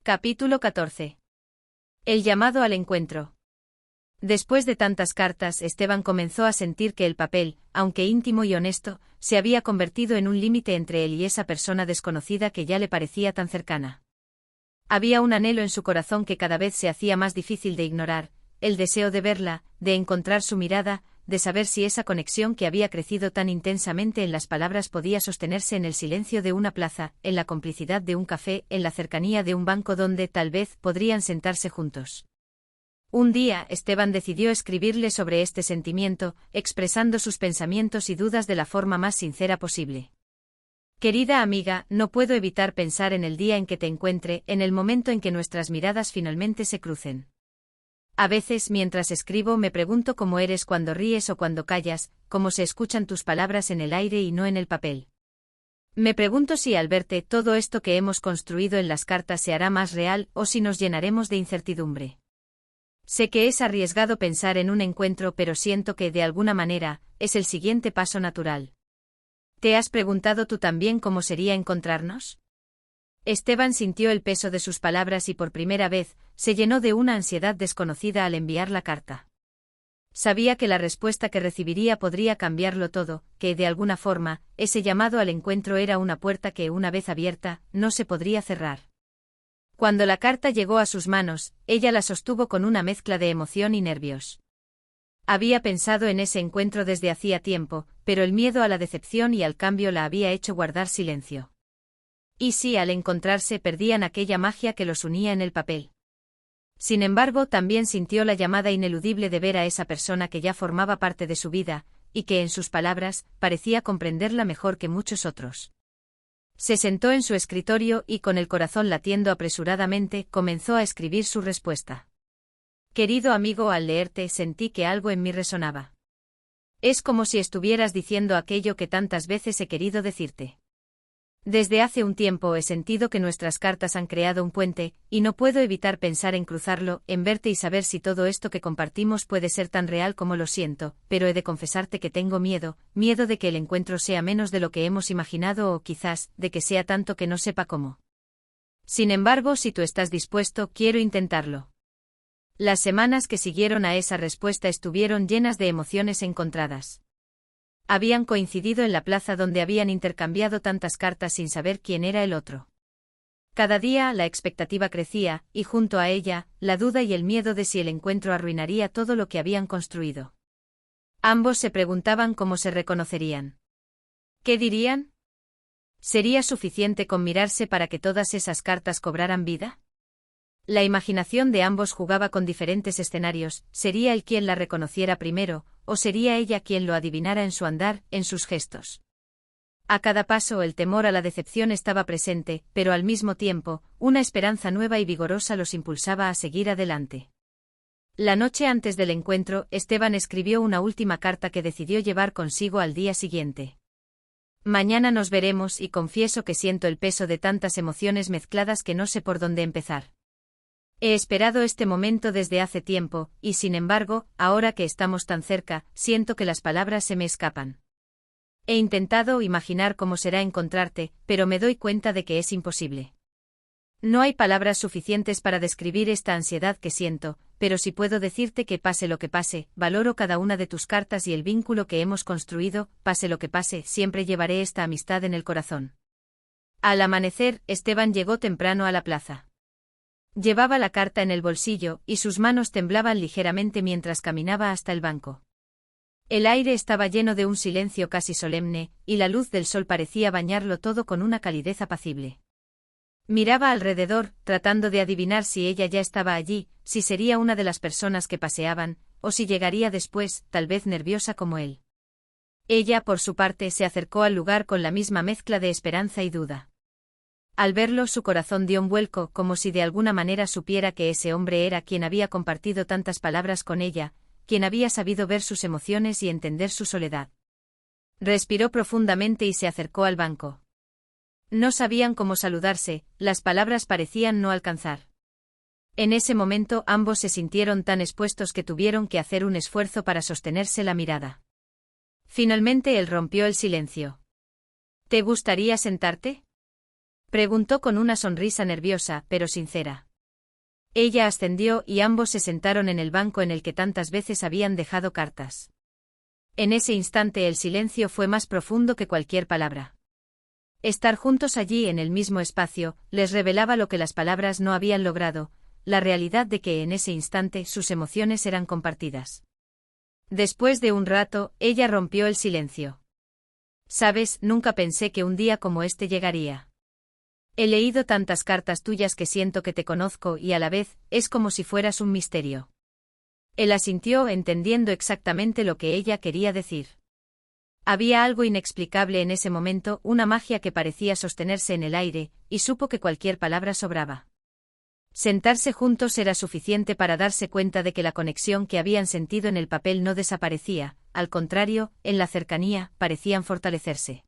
Capítulo 14. El llamado al encuentro. Después de tantas cartas, Esteban comenzó a sentir que el papel, aunque íntimo y honesto, se había convertido en un límite entre él y esa persona desconocida que ya le parecía tan cercana. Había un anhelo en su corazón que cada vez se hacía más difícil de ignorar, el deseo de verla, de encontrar su mirada, de saber si esa conexión que había crecido tan intensamente en las palabras podía sostenerse en el silencio de una plaza, en la complicidad de un café, en la cercanía de un banco donde, tal vez, podrían sentarse juntos. Un día, Esteban decidió escribirle sobre este sentimiento, expresando sus pensamientos y dudas de la forma más sincera posible. Querida amiga, no puedo evitar pensar en el día en que te encuentre, en el momento en que nuestras miradas finalmente se crucen. A veces, mientras escribo, me pregunto cómo eres cuando ríes o cuando callas, cómo se escuchan tus palabras en el aire y no en el papel. Me pregunto si al verte todo esto que hemos construido en las cartas se hará más real o si nos llenaremos de incertidumbre. Sé que es arriesgado pensar en un encuentro, pero siento que, de alguna manera, es el siguiente paso natural. ¿Te has preguntado tú también cómo sería encontrarnos? Esteban sintió el peso de sus palabras y por primera vez, se llenó de una ansiedad desconocida al enviar la carta. Sabía que la respuesta que recibiría podría cambiarlo todo, que de alguna forma, ese llamado al encuentro era una puerta que, una vez abierta, no se podría cerrar. Cuando la carta llegó a sus manos, ella la sostuvo con una mezcla de emoción y nervios. Había pensado en ese encuentro desde hacía tiempo, pero el miedo a la decepción y al cambio la había hecho guardar silencio. ¿Y si al encontrarse perdían aquella magia que los unía en el papel? Sin embargo, también sintió la llamada ineludible de ver a esa persona que ya formaba parte de su vida, y que en sus palabras, parecía comprenderla mejor que muchos otros. Se sentó en su escritorio y, con el corazón latiendo apresuradamente, comenzó a escribir su respuesta. Querido amigo, al leerte sentí que algo en mí resonaba. Es como si estuvieras diciendo aquello que tantas veces he querido decirte. Desde hace un tiempo he sentido que nuestras cartas han creado un puente, y no puedo evitar pensar en cruzarlo, en verte y saber si todo esto que compartimos puede ser tan real como lo siento, pero he de confesarte que tengo miedo de que el encuentro sea menos de lo que hemos imaginado o quizás, de que sea tanto que no sepa cómo. Sin embargo, si tú estás dispuesto, quiero intentarlo. Las semanas que siguieron a esa respuesta estuvieron llenas de emociones encontradas. Habían coincidido en la plaza donde habían intercambiado tantas cartas sin saber quién era el otro. Cada día la expectativa crecía, y junto a ella, la duda y el miedo de si el encuentro arruinaría todo lo que habían construido. Ambos se preguntaban cómo se reconocerían. ¿Qué dirían? ¿Sería suficiente con mirarse para que todas esas cartas cobraran vida? La imaginación de ambos jugaba con diferentes escenarios. ¿Sería él quien la reconociera primero, o sería ella quien lo adivinara en su andar, en sus gestos? A cada paso el temor a la decepción estaba presente, pero al mismo tiempo, una esperanza nueva y vigorosa los impulsaba a seguir adelante. La noche antes del encuentro, Esteban escribió una última carta que decidió llevar consigo al día siguiente. Mañana nos veremos y confieso que siento el peso de tantas emociones mezcladas que no sé por dónde empezar. He esperado este momento desde hace tiempo, y sin embargo, ahora que estamos tan cerca, siento que las palabras se me escapan. He intentado imaginar cómo será encontrarte, pero me doy cuenta de que es imposible. No hay palabras suficientes para describir esta ansiedad que siento, pero sí puedo decirte que pase lo que pase, valoro cada una de tus cartas y el vínculo que hemos construido, pase lo que pase, siempre llevaré esta amistad en el corazón. Al amanecer, Esteban llegó temprano a la plaza. Llevaba la carta en el bolsillo, y sus manos temblaban ligeramente mientras caminaba hasta el banco. El aire estaba lleno de un silencio casi solemne, y la luz del sol parecía bañarlo todo con una calidez apacible. Miraba alrededor, tratando de adivinar si ella ya estaba allí, si sería una de las personas que paseaban, o si llegaría después, tal vez nerviosa como él. Ella, por su parte, se acercó al lugar con la misma mezcla de esperanza y duda. Al verlo, su corazón dio un vuelco, como si de alguna manera supiera que ese hombre era quien había compartido tantas palabras con ella, quien había sabido ver sus emociones y entender su soledad. Respiró profundamente y se acercó al banco. No sabían cómo saludarse, las palabras parecían no alcanzar. En ese momento ambos se sintieron tan expuestos que tuvieron que hacer un esfuerzo para sostenerse la mirada. Finalmente él rompió el silencio. ¿Te gustaría sentarte? Preguntó con una sonrisa nerviosa, pero sincera. Ella ascendió y ambos se sentaron en el banco en el que tantas veces habían dejado cartas. En ese instante el silencio fue más profundo que cualquier palabra. Estar juntos allí en el mismo espacio les revelaba lo que las palabras no habían logrado, la realidad de que en ese instante sus emociones eran compartidas. Después de un rato, ella rompió el silencio. Sabes, nunca pensé que un día como este llegaría. He leído tantas cartas tuyas que siento que te conozco y a la vez, es como si fueras un misterio. Él asintió entendiendo exactamente lo que ella quería decir. Había algo inexplicable en ese momento, una magia que parecía sostenerse en el aire, y supo que cualquier palabra sobraba. Sentarse juntos era suficiente para darse cuenta de que la conexión que habían sentido en el papel no desaparecía, al contrario, en la cercanía, parecían fortalecerse.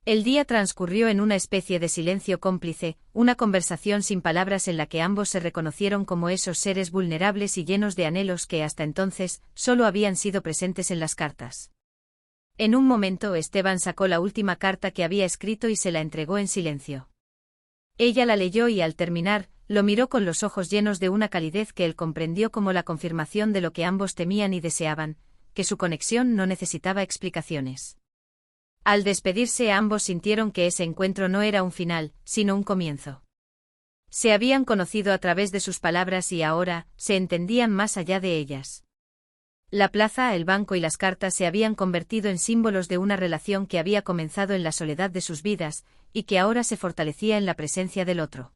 El día transcurrió en una especie de silencio cómplice, una conversación sin palabras en la que ambos se reconocieron como esos seres vulnerables y llenos de anhelos que hasta entonces solo habían sido presentes en las cartas. En un momento Esteban sacó la última carta que había escrito y se la entregó en silencio. Ella la leyó y al terminar, lo miró con los ojos llenos de una calidez que él comprendió como la confirmación de lo que ambos temían y deseaban, que su conexión no necesitaba explicaciones. Al despedirse ambos sintieron que ese encuentro no era un final, sino un comienzo. Se habían conocido a través de sus palabras y ahora, se entendían más allá de ellas. La plaza, el banco y las cartas se habían convertido en símbolos de una relación que había comenzado en la soledad de sus vidas, y que ahora se fortalecía en la presencia del otro.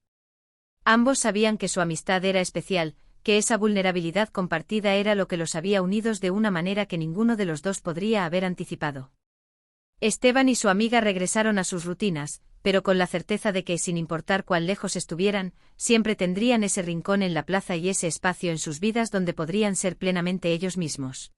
Ambos sabían que su amistad era especial, que esa vulnerabilidad compartida era lo que los había unidos de una manera que ninguno de los dos podría haber anticipado. Esteban y su amiga regresaron a sus rutinas, pero con la certeza de que, sin importar cuán lejos estuvieran, siempre tendrían ese rincón en la plaza y ese espacio en sus vidas donde podrían ser plenamente ellos mismos.